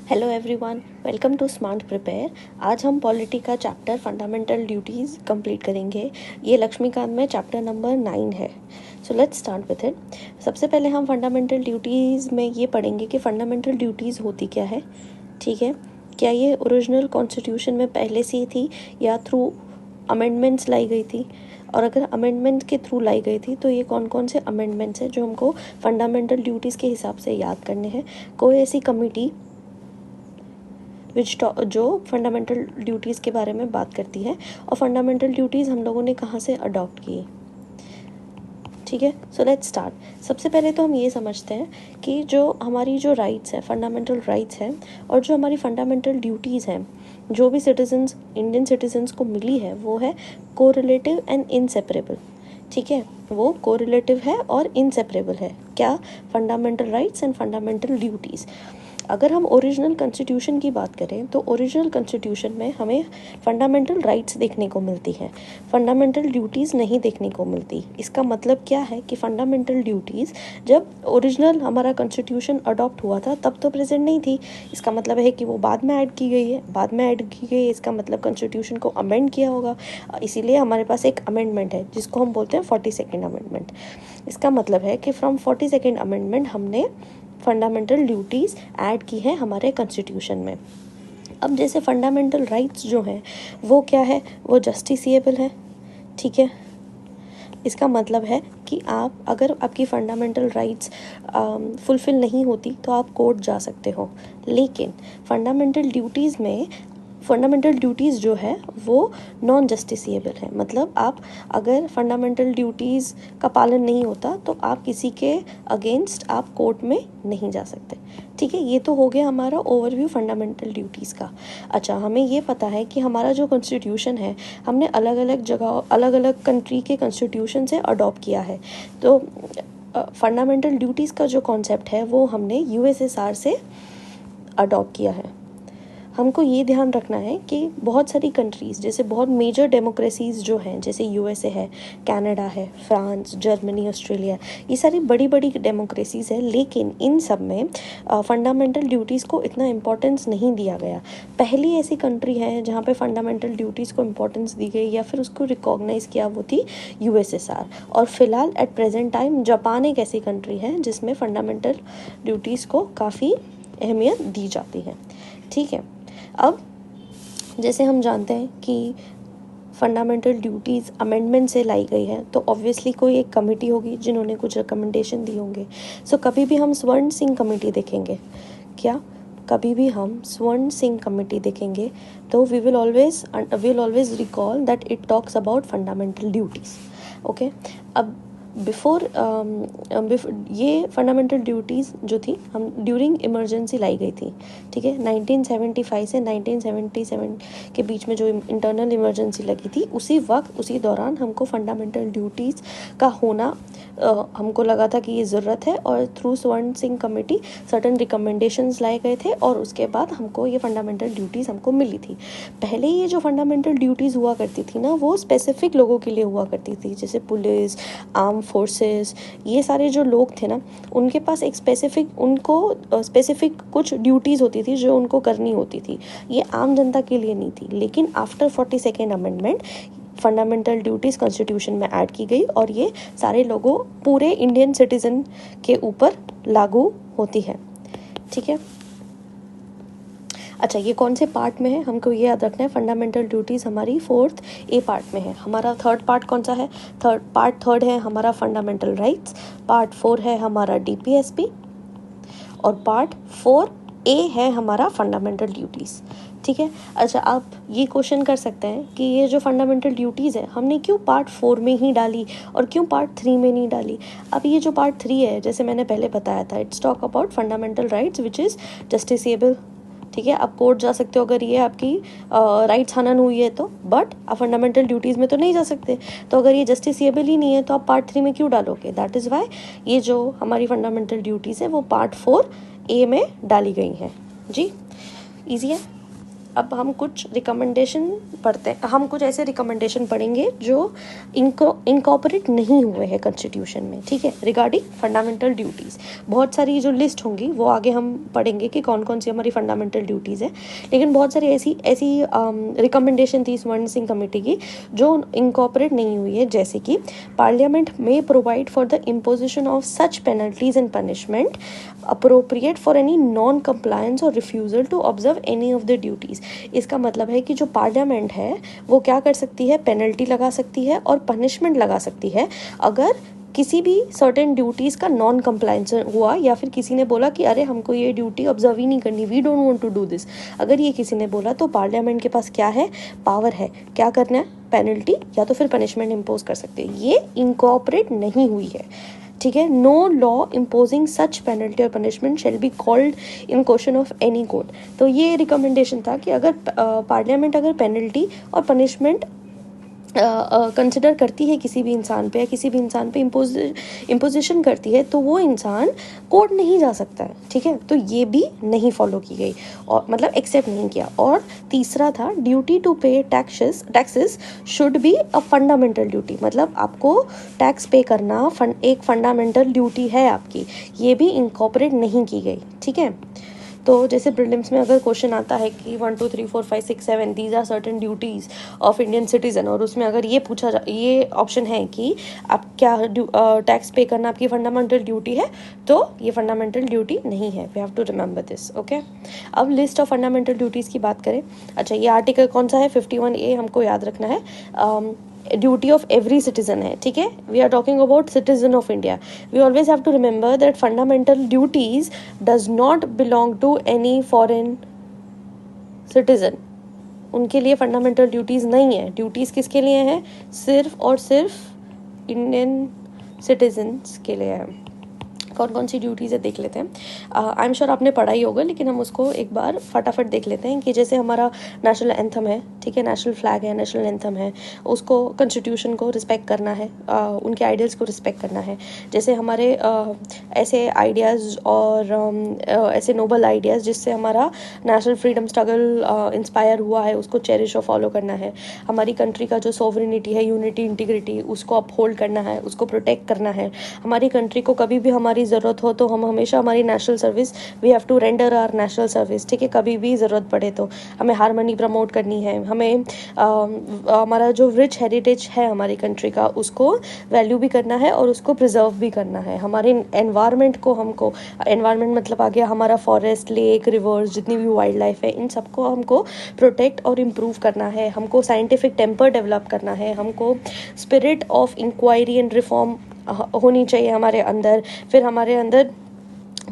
Hello everyone, welcome to smart prepare. आज हम polity का चैप्टर फंडामेंटल ड्यूटीज़ कंप्लीट करेंगे। ये लक्ष्मीकांत में चैप्टर नंबर 9 है। So let's start with it. सबसे पहले हम फंडामेंटल ड्यूटीज़ में ये पढ़ेंगे कि फंडामेंटल ड्यूटीज़ होती क्या है। ठीक है, क्या ये ओरिजिनल कॉन्स्टिट्यूशन में पहले से ही थी या थ्रू अमेंडमेंट्स लाई गई थी, और अगर अमेंडमेंट के थ्रू लाई गई थी तो ये कौन कौन से अमेंडमेंट्स हैं जो हमको फंडामेंटल ड्यूटीज़ के हिसाब से याद करने हैं। कोई ऐसी कमिटी जो फंडामेंटल ड्यूटीज़ के बारे में बात करती है, और फंडामेंटल ड्यूटीज़ हम लोगों ने कहाँ से अडॉप्ट की। ठीक है, सो लेट्स स्टार्ट। सबसे पहले तो हम ये समझते हैं कि जो हमारी जो राइट्स है, फंडामेंटल राइट्स हैं, और जो हमारी फंडामेंटल ड्यूटीज़ हैं, जो भी सिटीजन्स इंडियन सिटीजन्स को मिली है, वो है कोरिलेटिव एंड इनसेपरेबल। ठीक है, वो कोरिलेटिव है और इनसेपरेबल है। क्या? Fundamental rights and fundamental duties. अगर हम ओरिजिनल कॉन्स्टिट्यूशन की बात करें तो ओरिजिनल कॉन्स्टिट्यूशन में हमें फंडामेंटल राइट्स देखने को मिलती हैं, फंडामेंटल ड्यूटीज़ नहीं देखने को मिलती। इसका मतलब क्या है कि फंडामेंटल ड्यूटीज़ जब ओरिजिनल हमारा कॉन्स्टिट्यूशन अडॉप्ट हुआ था तब तो प्रेजेंट नहीं थी। इसका मतलब है कि वो बाद में ऐड की गई है। बाद में ऐड की गई है, इसका मतलब कॉन्स्टिट्यूशन को अमेंड किया होगा। इसीलिए हमारे पास एक अमेंडमेंट है जिसको हम बोलते हैं 42nd अमेंडमेंट। इसका मतलब है कि फ्रॉम 42nd अमेंडमेंट हमने फंडामेंटल ड्यूटीज़ ऐड की हैं हमारे कॉन्स्टिट्यूशन में। अब जैसे फंडामेंटल राइट्स जो हैं वो क्या है, वो जस्टिसिएबल है। ठीक है, इसका मतलब है कि आप अगर आपकी फंडामेंटल राइट्स फुलफ़िल नहीं होती तो आप कोर्ट जा सकते हो। लेकिन फंडामेंटल ड्यूटीज़ जो है वो नॉन जस्टिसिएबल है। मतलब आप अगर फंडामेंटल ड्यूटीज़ का पालन नहीं होता तो आप किसी के अगेंस्ट आप कोर्ट में नहीं जा सकते। ठीक है, ये तो हो गया हमारा ओवरव्यू फंडामेंटल ड्यूटीज़ का। अच्छा, हमें ये पता है कि हमारा जो कॉन्स्टिट्यूशन है हमने अलग अलग जगह अलग अलग कंट्री के कॉन्स्टिट्यूशन से अडॉप्ट किया है। तो फंडामेंटल ड्यूटीज़ का जो कॉन्सेप्ट है वो हमने यूएसएसआर से अडॉप्ट किया है। हमको ये ध्यान रखना है कि बहुत सारी कंट्रीज़, जैसे बहुत मेजर डेमोक्रेसीज़ जो हैं, जैसे यूएसए है, कनाडा है, फ्रांस, जर्मनी, ऑस्ट्रेलिया, ये सारी बड़ी बड़ी डेमोक्रेसीज़ है। लेकिन इन सब में फंडामेंटल ड्यूटीज़ को इतना इम्पोर्टेंस नहीं दिया गया। पहली ऐसी कंट्री है जहाँ पे फंडामेंटल ड्यूटीज़ को इम्पोर्टेंस दी गई या फिर उसको रिकॉग्नाइज़ किया, वो थी यूएसएसआर। और फिलहाल एट प्रेजेंट टाइम जापान एक ऐसी कंट्री है जिसमें फंडामेंटल ड्यूटीज़ को काफ़ी अहमियत दी जाती है। ठीक है, अब जैसे हम जानते हैं कि फंडामेंटल ड्यूटीज़ अमेंडमेंट से लाई गई है, तो ऑब्वियसली कोई एक कमेटी होगी जिन्होंने कुछ रिकमेंडेशन दी होंगे। सो कभी भी हम स्वर्ण सिंह कमेटी देखेंगे, क्या कभी भी हम स्वर्ण सिंह कमेटी देखेंगे तो we will always recall that it talks about fundamental duties. Okay, अब बिफोर ये फंडामेंटल ड्यूटीज़ जो थी हम ड्यूरिंग इमरजेंसी लाई गई थी। ठीक है, 1975 से 1977 के बीच में जो इंटरनल इमरजेंसी लगी थी, उसी वक्त उसी दौरान हमको फंडामेंटल ड्यूटीज़ का होना हमको लगा था कि ये ज़रूरत है, और थ्रू स्वर्ण सिंह कमेटी सर्टन रिकमेंडेशंस लाए गए थे और उसके बाद हमको ये फंडामेंटल ड्यूटीज़ हमको मिली थी। पहले ये जो फंडामेंटल ड्यूटीज़ हुआ करती थी ना, वो स्पेसिफिक लोगों के लिए हुआ करती थी, जैसे पुलिस, आर्म फोर्सेस, ये सारे जो लोग थे ना, उनके पास एक स्पेसिफिक कुछ ड्यूटीज़ होती थी जो उनको करनी होती थी। ये आम जनता के लिए नहीं थी। लेकिन after 42nd amendment fundamental duties constitution में ऐड की गई और ये सारे लोगों, पूरे इंडियन सिटीज़न के ऊपर लागू होती है। ठीक है, अच्छा, ये कौन से पार्ट में है हमको ये याद रखना है। फंडामेंटल ड्यूटीज़ हमारी 4th A पार्ट में है। हमारा 3rd पार्ट कौन सा है? पार्ट 3rd है हमारा फंडामेंटल राइट्स, पार्ट 4 है हमारा DPSP, और पार्ट 4A है हमारा फंडामेंटल ड्यूटीज़। ठीक है, अच्छा, आप ये क्वेश्चन कर सकते हैं कि ये जो फंडामेंटल ड्यूटीज़ है हमने क्यों पार्ट 4 में ही डाली और क्यों पार्ट 3 में नहीं डाली। अब ये जो पार्ट 3 है, जैसे मैंने पहले बताया था, it's talk about fundamental rights which is justiciable. ठीक है, आप कोर्ट जा सकते हो अगर ये आपकी राइट्स हनन हुई है तो, बट आप फंडामेंटल ड्यूटीज़ में तो नहीं जा सकते। तो अगर ये जस्टिसिएबल ही नहीं है तो आप पार्ट 3 में क्यों डालोगे। दैट इज़ वाई ये जो हमारी फंडामेंटल ड्यूटीज़ है वो पार्ट 4A में डाली गई हैं। जी, ईजी है। अब हम कुछ रिकमेंडेशन पढ़ते हैं, हम कुछ ऐसे रिकमेंडेशन पढ़ेंगे जो इनकॉर्पोरेट नहीं हुए हैं कॉन्स्टिट्यूशन में, ठीक है, रिगार्डिंग फंडामेंटल ड्यूटीज़। बहुत सारी जो लिस्ट होंगी वो आगे हम पढ़ेंगे कि कौन कौन सी हमारी फंडामेंटल ड्यूटीज़ है, लेकिन बहुत सारी ऐसी ऐसी रिकमेंडेशन थी स्वर्ण सिंह कमेटी की जो इनकॉर्पोरेट नहीं हुई है, जैसे कि पार्लियामेंट में provide for the imposition of such penalties and punishment appropriate for any non compliance और refusal to observe any of the duties. इसका मतलब है कि जो पार्लियामेंट है वो क्या कर सकती है, पेनल्टी लगा सकती है और पनिशमेंट लगा सकती है अगर किसी भी सर्टेन ड्यूटीज़ का नॉन कंप्लायंस हुआ, या फिर किसी ने बोला कि अरे हमको ये ड्यूटी ऑब्जर्व ही नहीं करनी, we don't want to do this. अगर ये किसी ने बोला तो पार्लियामेंट के पास क्या है, पावर है, क्या करना है, पेनल्टी या तो फिर पनिशमेंट इम्पोज कर सकते हैं। ये इनकॉर्पोरेट नहीं हुई है, ठीक है। नो लॉ इम्पोजिंग सच पेनल्टी और punishment shall be called in question of any court. तो ये रिकमेंडेशन था कि अगर पार्लियामेंट अगर पेनल्टी और पनिशमेंट कंसिडर करती है किसी भी इंसान पे, या किसी भी इंसान पे इम्पोजिशन करती है, तो वो इंसान कोर्ट नहीं जा सकता है, ठीक है। तो ये भी नहीं फॉलो की गई और मतलब एक्सेप्ट नहीं किया। और तीसरा था ड्यूटी टू पे taxes should be a fundamental duty, मतलब आपको टैक्स पे करना एक फंडामेंटल ड्यूटी है आपकी, ये भी इनकॉर्पोरेट नहीं की गई, ठीक है। तो जैसे प्रीलिम्स में अगर क्वेश्चन आता है कि 1 2 3 4 5 6 7 these are certain duties of Indian citizen, और उसमें अगर ये ऑप्शन है कि आप क्या टैक्स पे करना आपकी फंडामेंटल ड्यूटी है, तो ये फंडामेंटल ड्यूटी नहीं है। We have to remember this, okay. अब लिस्ट ऑफ फंडामेंटल ड्यूटीज़ की बात करें, अच्छा ये आर्टिकल कौन सा है, 51A हमको याद रखना है। ड्यूटी ऑफ एवरी सिटीजन है, ठीक है। We are talking about citizen of India. We always have to remember that fundamental duties does not belong to any foreign citizen. उनके लिए फंडामेंटल ड्यूटीज़ नहीं है। ड्यूटीज़ किसके लिए है, सिर्फ और सिर्फ इंडियन सिटीजन्स के लिए है। कौन कौन सी ड्यूटीज़ है देख लेते हैं। आई एम श्योर आपने पढ़ा ही होगा, लेकिन हम उसको एक बार फटाफट देख लेते हैं कि जैसे हमारा नेशनल एंथम है, ठीक है, नेशनल फ्लैग है, नेशनल एंथम है, उसको कॉन्स्टिट्यूशन को रिस्पेक्ट करना है, उनके आइडियल्स को रिस्पेक्ट करना है। जैसे हमारे ऐसे आइडियाज़ और ऐसे नोबल आइडियाज़ जिससे हमारा नेशनल फ्रीडम स्ट्रगल इंस्पायर हुआ है, उसको चेरिश और फॉलो करना है। हमारी कंट्री का जो सॉवरेनिटी है, यूनिटी, इंटीग्रिटी, उसको अपहोल्ड करना है, उसको प्रोटेक्ट करना है। हमारी कंट्री को कभी भी हमारी ज़रूरत हो तो हम हमेशा हमारी national service, we have to render our national service, ठीक है। कभी भी ज़रूरत पड़े तो हमें हारमनी प्रमोट करनी है, हमें हमारा जो रिच हेरिटेज है हमारी कंट्री का, उसको वैल्यू भी करना है और उसको प्रिजर्व भी करना है। हमारे एनवायरनमेंट को, हमको एनवायरनमेंट मतलब आ गया हमारा फॉरेस्ट, लेक, रिवर्स, जितनी भी वाइल्ड लाइफ है, इन सबको हमको प्रोटेक्ट और इम्प्रूव करना है। हमको साइंटिफिक टेम्पर डेवलप करना है, हमको spirit of inquiry and reform होनी चाहिए हमारे अंदर। फिर हमारे अंदर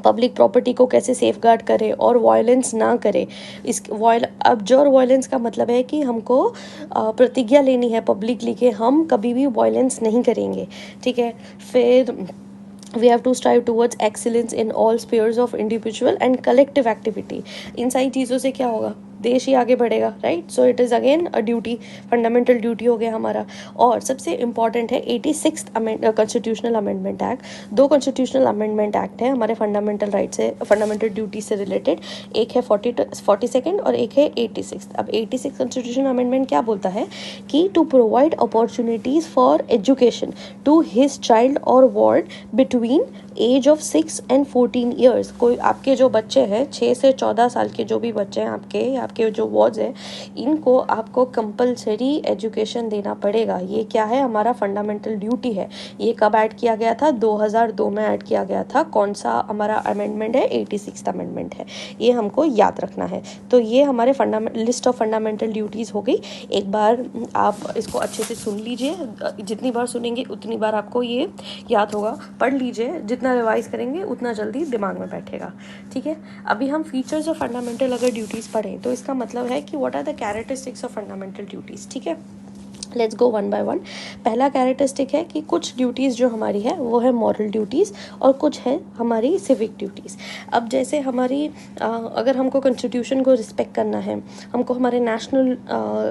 पब्लिक प्रॉपर्टी को कैसे सेफगार्ड करें और वायलेंस ना करें। अब्जॉर वायलेंस का मतलब है कि हमको प्रतिज्ञा लेनी है पब्लिकली कि हम कभी भी वायलेंस नहीं करेंगे, ठीक है। फिर we have to strive towards excellence in all spheres of individual and collective activity। इन सारी चीज़ों से क्या होगा, देश ही आगे बढ़ेगा, right. So it is again a duty, fundamental duty हो गया हमारा। और सबसे इम्पॉर्टेंट है 86th constitutional amendment act. 2 constitutional amendment act है हमारे फंडामेंटल राइट से, फंडामेंटल ड्यूटी से रिलेटेड। एक है 42nd और एक है 86th। अब 86th कॉन्स्टिट्यूशनल अमेंडमेंट क्या बोलता है कि to provide opportunities for education to his child और ward between age of 6 and 14 years. कोई आपके जो बच्चे हैं 6 से 14 साल के, जो भी बच्चे हैं आपके जो वार्ड्स हैं, इनको आपको कंपलसरी एजुकेशन देना पड़ेगा। ये क्या है, हमारा फंडामेंटल ड्यूटी है। ये कब ऐड किया गया था, 2002 में ऐड किया गया था। कौन सा हमारा अमेंडमेंट है, 86th अमेंडमेंट है। ये हमको याद रखना है। तो ये हमारे लिस्ट ऑफ फंडामेंटल ड्यूटीज़ हो गई। एक बार आप इसको अच्छे से सुन लीजिए, जितनी बार सुनेंगे उतनी बार आपको ये याद होगा। पढ़ लीजिए, जितना रिवाइज करेंगे उतना जल्दी दिमाग में बैठेगा, ठीक है। अभी हम फीचर्स ऑफ फंडामेंटल अगर ड्यूटीज़ पढ़ें तो इसका मतलब है कि what are the characteristics of fundamental duties, ठीक है। Let's go one by one. पहला कैरेक्टरिस्टिक है कि कुछ ड्यूटीज़ जो हमारी है वो है मॉरल ड्यूटीज़ और कुछ है हमारी सिविक ड्यूटीज़। अब जैसे हमारी अगर हमको कॉन्स्टिट्यूशन को रिस्पेक्ट करना है, हमको हमारे नेशनल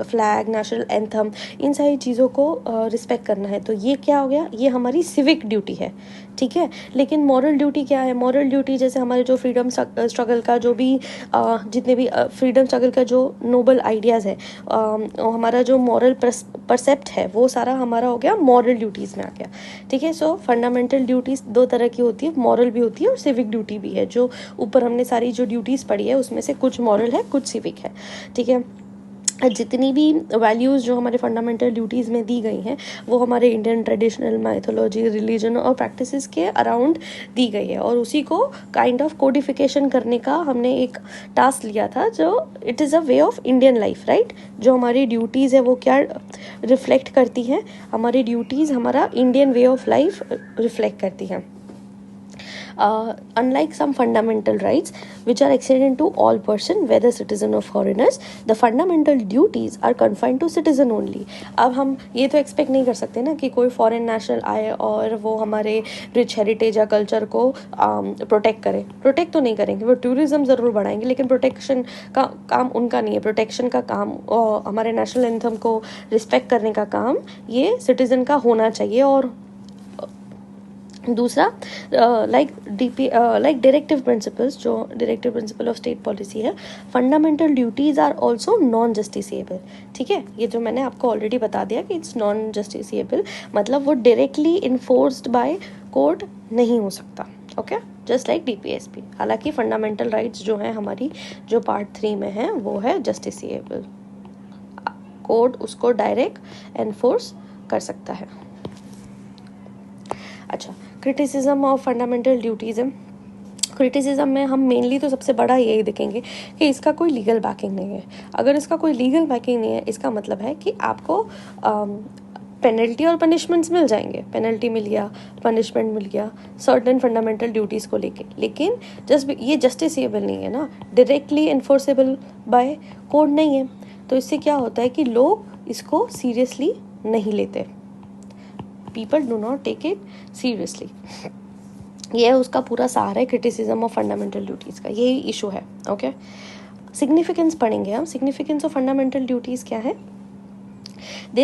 फ्लैग, नेशनल एंथम, इन सारी चीज़ों को रिस्पेक्ट करना है, तो ये क्या हो गया, ये हमारी सिविक ड्यूटी है, ठीक है। लेकिन मॉरल ड्यूटी क्या है? मॉरल ड्यूटी जैसे हमारे जो फ्रीडम स्ट्रगल का जो भी जितने भी फ्रीडम स्ट्रगल का जो नोबल आइडियाज़ है, हमारा जो मॉरल परसेप्ट है, वो सारा हमारा हो गया मॉरल ड्यूटीज़ में आ गया, ठीक है। सो फंडामेंटल ड्यूटीज़ दो तरह की होती है, मॉरल भी होती है और सिविक ड्यूटी भी है। जो ऊपर हमने सारी जो ड्यूटीज़ पढ़ी है उसमें से कुछ मॉरल है, कुछ सिविक है, ठीक है। जितनी भी वैल्यूज़ जो हमारे फंडामेंटल ड्यूटीज़ में दी गई हैं वो हमारे इंडियन ट्रेडिशनल माइथोलॉजी, रिलीजन और प्रैक्टिसेस के अराउंड दी गई है, और उसी को काइंड ऑफ कोडिफिकेशन करने का हमने एक टास्क लिया था, जो it is a way of Indian life, right. जो हमारी ड्यूटीज़ है वो क्या रिफ्लेक्ट करती हैं? हमारी ड्यूटीज़ हमारा Indian way of life reflect करती हैं। Unlike some fundamental rights which are extended to all person, whether citizen or foreigners, the fundamental duties are confined to citizen only. अब हम ये तो एक्सपेक्ट नहीं कर सकते ना कि कोई फॉरेन नेशनल आए और वो हमारे रिच हेरिटेज या कल्चर को प्रोटेक्ट करे। प्रोटेक्ट तो नहीं करेंगे, वो टूरिज्म ज़रूर बढ़ाएंगे, लेकिन प्रोटेक्शन का काम उनका नहीं है। प्रोटेक्शन का काम हमारे नेशनल एंथम को रिस्पेक्ट करने का काम ये सिटीज़न का होना चाहिए। और दूसरा लाइक डायरेक्टिव प्रिंसिपल्स, जो directive principle of state policy है, fundamental duties are also non justiciable, ठीक है। ये जो मैंने आपको ऑलरेडी बता दिया कि इट्स नॉन जस्टिसिएबल, मतलब वो डायरेक्टली इन्फोर्स्ड बाय कोर्ट नहीं हो सकता, ओके, जस्ट लाइक DPSP। हालांकि फंडामेंटल राइट्स जो हैं हमारी, जो पार्ट 3 में है, वो है जस्टिसिएबल, कोर्ट उसको डायरेक्ट एनफोर्स कर सकता है। अच्छा, criticism of fundamental duties. Criticism में हम मेनली तो सबसे बड़ा यही देखेंगे कि इसका कोई लीगल बैकिंग नहीं है। अगर इसका कोई लीगल बैकिंग नहीं है, इसका मतलब है कि आपको पेनल्टी और पनिशमेंट्स मिल जाएंगे, पेनल्टी मिल गया, पनिशमेंट मिल गया सर्टेन फंडामेंटल ड्यूटीज़ को लेके, लेकिन ये जस्टिसिएबल नहीं है ना, डायरेक्टली इन्फोर्सेबल बाय कोर्ट नहीं है। तो इससे क्या होता है कि लोग इसको सीरियसली नहीं लेते, people do not take it seriously. ये उसका पूरा सारा है क्रिटिसिज्म ऑफ फंडामेंटल ड्यूटीज़ का, यही इशू है, ओके। सिग्निफिकेंस पढ़ेंगे हम। सिग्निफिकेंस ऑफ फंडामेंटल ड्यूटीज़ क्या है? They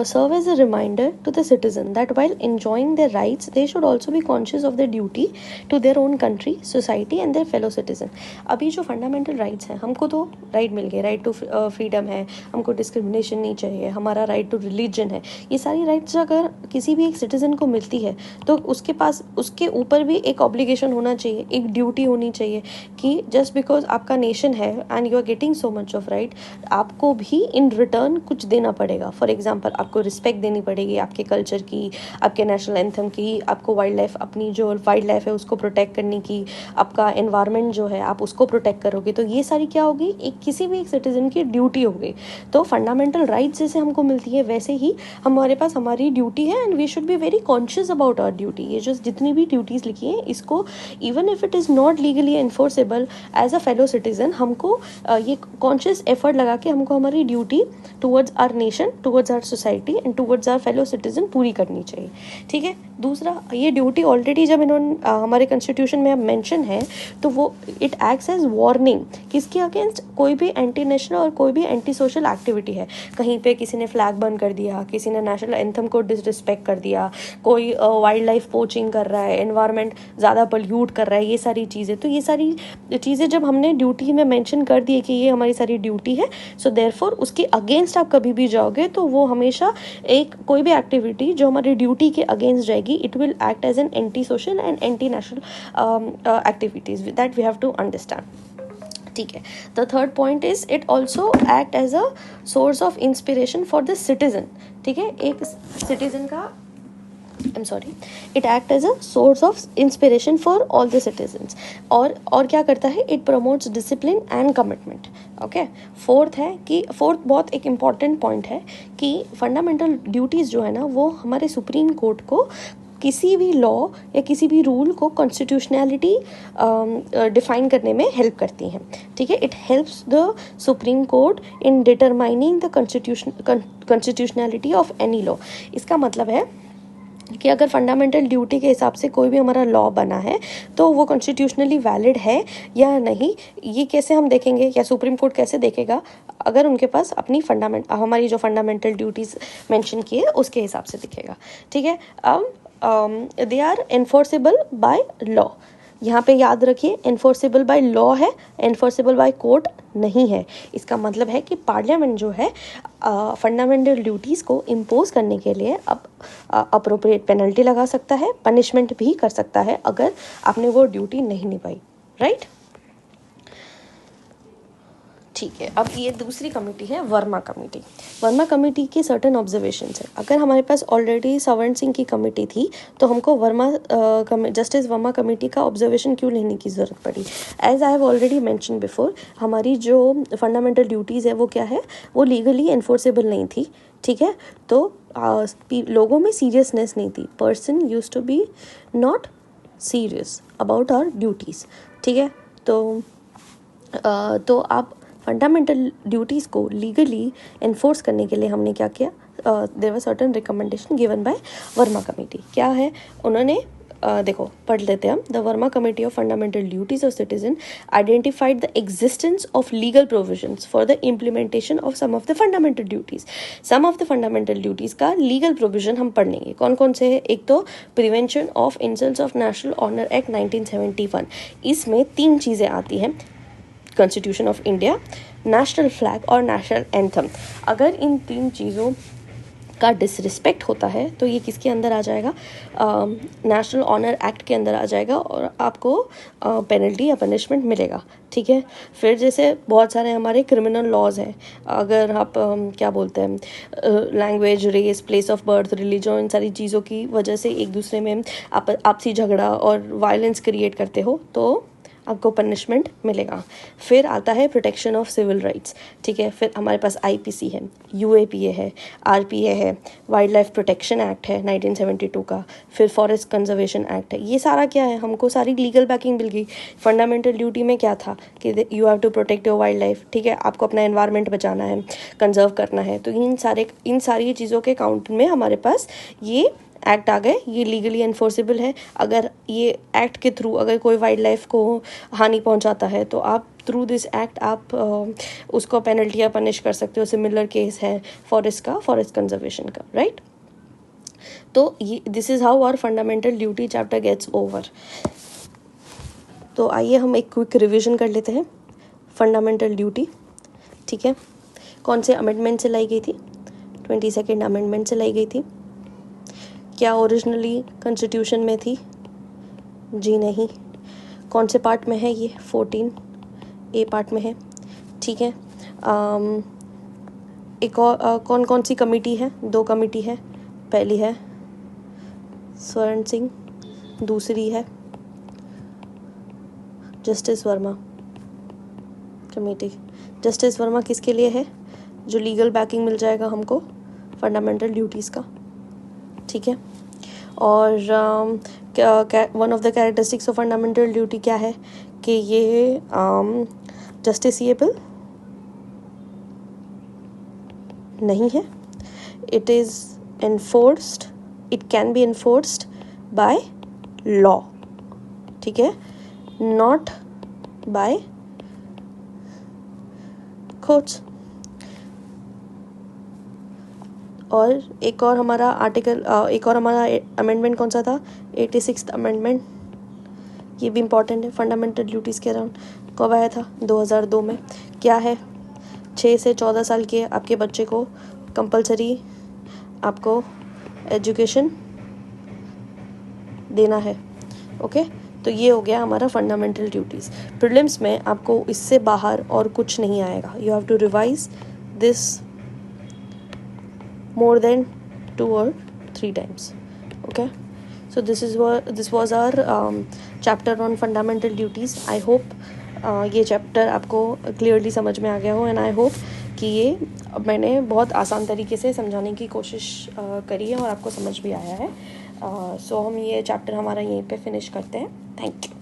serve as a reminder to the citizen that while enjoying their rights, they should also be conscious of their duty to their own country, society and their fellow citizen. अभी जो fundamental rights हैं, हमको तो right मिल गए, right to freedom है, हमको discrimination नहीं चाहिए, हमारा राइट टू रिलीजन है। ये सारी राइट्स अगर किसी भी एक सिटीज़न को मिलती है तो उसके पास उसके ऊपर भी एक ऑब्लिगेशन होना चाहिए, एक ड्यूटी होनी चाहिए कि जस्ट बिकॉज आपका नेशन है and you are getting so much of right, आपको भी इन रिटर्न कुछ देना पड़ेगा। फॉर एग्जांपल, आपको रिस्पेक्ट देनी पड़ेगी आपके कल्चर की, आपके नेशनल एंथम की, आपको वाइल्ड लाइफ, अपनी जो वाइल्ड लाइफ है उसको प्रोटेक्ट करने की, आपका एनवायरनमेंट जो है आप उसको प्रोटेक्ट करोगे। तो ये सारी क्या होगी, एक किसी भी एक सिटीजन की ड्यूटी होगी। तो फंडामेंटल राइट्स जैसे हमको मिलती है वैसे ही हमारे पास हमारी ड्यूटी है, and we should be very conscious about our duty. ये जो जितनी भी ड्यूटीज़ लिखी हैं, इसको even if it is not legally enforceable as a fellow citizen, हमको ये कॉन्शियस एफर्ट लगा के हमको हमारी duty towards our nation, towards our society and towards our fellow citizen पूरी करनी चाहिए, ठीक है। दूसरा, ये ड्यूटी ऑलरेडी जब इन्होंने हमारे कॉन्स्टिट्यूशन में अब मेंशन है, तो वो इट एक्ट्स एज वार्निंग किसके अगेंस्ट, कोई भी एंटी नेशनल और कोई भी एंटी सोशल एक्टिविटी है। कहीं पे किसी ने फ्लैग बर्न कर दिया, किसी ने नेशनल एंथम को डिसरिस्पेक्ट कर दिया, कोई वाइल्ड लाइफ पोचिंग कर रहा है, एनवायरनमेंट ज़्यादा पोल्यूट कर रहा है, ये सारी चीज़ें। तो ये सारी चीज़ें जब हमने ड्यूटी में मेंशन कर दी है कि ये हमारी सारी ड्यूटी है, सो देयरफॉर उसके अगेंस्ट आप कभी भी जाओगे तो वो हमेशा एक कोई भी एक्टिविटी जो हमारी ड्यूटी के अगेंस्ट जाएगी, it will act as an anti social and anti national activities, that we have to understand, ठीक है। The third point is it also act as a source of inspiration for the citizen, ठीक है। एक citizen का it act as a source of inspiration for all the citizens. और क्या करता है, it promotes discipline and commitment, okay. Fourth बहुत एक इम्पॉर्टेंट पॉइंट है कि फंडामेंटल ड्यूटीज़ जो है ना, वो हमारे सुप्रीम कोर्ट को किसी भी लॉ या किसी भी रूल को कॉन्स्टिट्यूशनैलिटी डिफाइन करने में हेल्प करती हैं, ठीक है। It helps the supreme court in determining the constitutionality of any law. इसका मतलब है कि अगर फंडामेंटल ड्यूटी के हिसाब से कोई भी हमारा लॉ बना है तो वो कॉन्स्टिट्यूशनली वैलिड है या नहीं, ये कैसे हम देखेंगे या सुप्रीम कोर्ट कैसे देखेगा, अगर उनके पास अपनी हमारी जो फंडामेंटल ड्यूटीज़ मेंशन की है उसके हिसाब से दिखेगा, ठीक है। अब they are enforceable by law, यहाँ पे याद रखिए एनफोर्सेबल बाय लॉ है, एनफोर्सेबल बाय कोर्ट नहीं है। इसका मतलब है कि पार्लियामेंट जो है फंडामेंटल ड्यूटीज़ को इम्पोज करने के लिए अब अप्रोप्रिएट पेनल्टी लगा सकता है, पनिशमेंट भी कर सकता है अगर आपने वो ड्यूटी नहीं निभाई, राइट। ठीक है, अब ये दूसरी कमेटी है वर्मा कमेटी। वर्मा कमेटी के सर्टेन ऑब्जर्वेशंस है। अगर हमारे पास ऑलरेडी सवर्ण सिंह की कमेटी थी तो हमको जस्टिस वर्मा कमेटी का ऑब्जर्वेशन क्यों लेने की ज़रूरत पड़ी। As I have already mention before, हमारी जो फंडामेंटल ड्यूटीज़ है वो क्या है, वो लीगली एनफोर्सेबल नहीं थी, ठीक है। तो लोगों में सीरियसनेस नहीं थी, person used to be not serious about our duties, ठीक है। तो आप फंडामेंटल ड्यूटीज़ को लीगली एनफोर्स करने के लिए हमने क्या किया, there were certain recommendation given by Verma committee. क्या है उन्होंने, देखो पढ़ लेते हैं हम। The Verma committee of fundamental duties of citizen identified the existence of legal provisions for the implementation of some of the fundamental duties. Some of the fundamental duties का legal provision हम पढ़ लेंगे, कौन कौन से है। एक तो prevention of insults of national honour act 1971, इसमें 3 चीज़ें आती हैं, constitution of India, national flag और नेशनल एंथम। अगर इन 3 चीज़ों का डिसरिस्पेक्ट होता है तो ये किसके अंदर आ जाएगा, नेशनल ऑनर एक्ट के अंदर आ जाएगा और आपको पेनल्टी या पनिशमेंट मिलेगा, ठीक है। फिर जैसे बहुत सारे हमारे क्रिमिनल लॉज हैं, अगर आप क्या बोलते हैं, language, race, place of birth, religion, इन सारी चीज़ों की वजह से एक दूसरे में आपसी झगड़ा और वायलेंस क्रिएट करते हो तो आपको पनिशमेंट मिलेगा। फिर आता है प्रोटेक्शन ऑफ सिविल राइट्स, ठीक है। फिर हमारे पास आईपीसी है, यूएपीए है, आरपीए है, वाइल्ड लाइफ प्रोटेक्शन एक्ट है 1972 का, फिर फॉरेस्ट कंजर्वेशन एक्ट है। ये सारा क्या है, हमको सारी लीगल बैकिंग मिल गई। फंडामेंटल ड्यूटी में क्या था कि you have to protect your wildlife, ठीक है, आपको अपना एनवायरनमेंट बचाना है, कंजर्व करना है। तो इन सारी चीज़ों के काउंट में हमारे पास ये एक्ट आ गए, ये लीगली एनफोर्सेबल है। अगर ये एक्ट के थ्रू अगर कोई वाइल्ड लाइफ को हानि पहुंचाता है तो आप थ्रू दिस एक्ट आप उसको पेनल्टी या पनिश कर सकते हो। सिमिलर केस है फॉरेस्ट कंजर्वेशन का, राइट। तो ये this is how our fundamental duty chapter gets over. तो आइए हम एक क्विक रिविजन कर लेते हैं। फंडामेंटल ड्यूटी, ठीक है, कौन से अमेंडमेंट से लाई गई थी, 22nd अमेंडमेंट से लाई गई थी। क्या ओरिजिनली कॉन्स्टिट्यूशन में थी, जी नहीं। कौन से पार्ट में है ये, 14A पार्ट में है, ठीक है। एक और कौन कौन सी कमेटी है, 2 कमेटी है, पहली है स्वर्ण सिंह, दूसरी है justice Verma committee. Justice Verma किसके लिए है, जो लीगल बैकिंग मिल जाएगा हमको फंडामेंटल ड्यूटीज़ का, ठीक है। और one of the characteristics of fundamental duty क्या है कि ये जस्टिसिएबल नहीं है, it is enforced, it can be enforced by law, ठीक है, नॉट बाय कोर्ट्स। और एक और हमारा अमेंडमेंट कौन सा था, 86th अमेंडमेंट, ये भी इम्पॉर्टेंट है फंडामेंटल ड्यूटीज़ के अराउंड। कब आया था, 2002 में। क्या है, 6 से 14 साल के आपके बच्चे को कंपलसरी आपको एजुकेशन देना है, ओके। तो ये हो गया हमारा फंडामेंटल ड्यूटीज़। प्रीलिम्स में आपको इससे बाहर और कुछ नहीं आएगा, you have to revise this more than 2 or 3 times, okay. So this was our chapter on fundamental duties. I hope ये चैप्टर आपको क्लियरली समझ में आ गया हो, एंड आई होप कि ये मैंने बहुत आसान तरीके से समझाने की कोशिश करी है और आपको समझ भी आया है। सो हम ये चैप्टर हमारा यहीं पे फिनिश करते हैं। Thank you.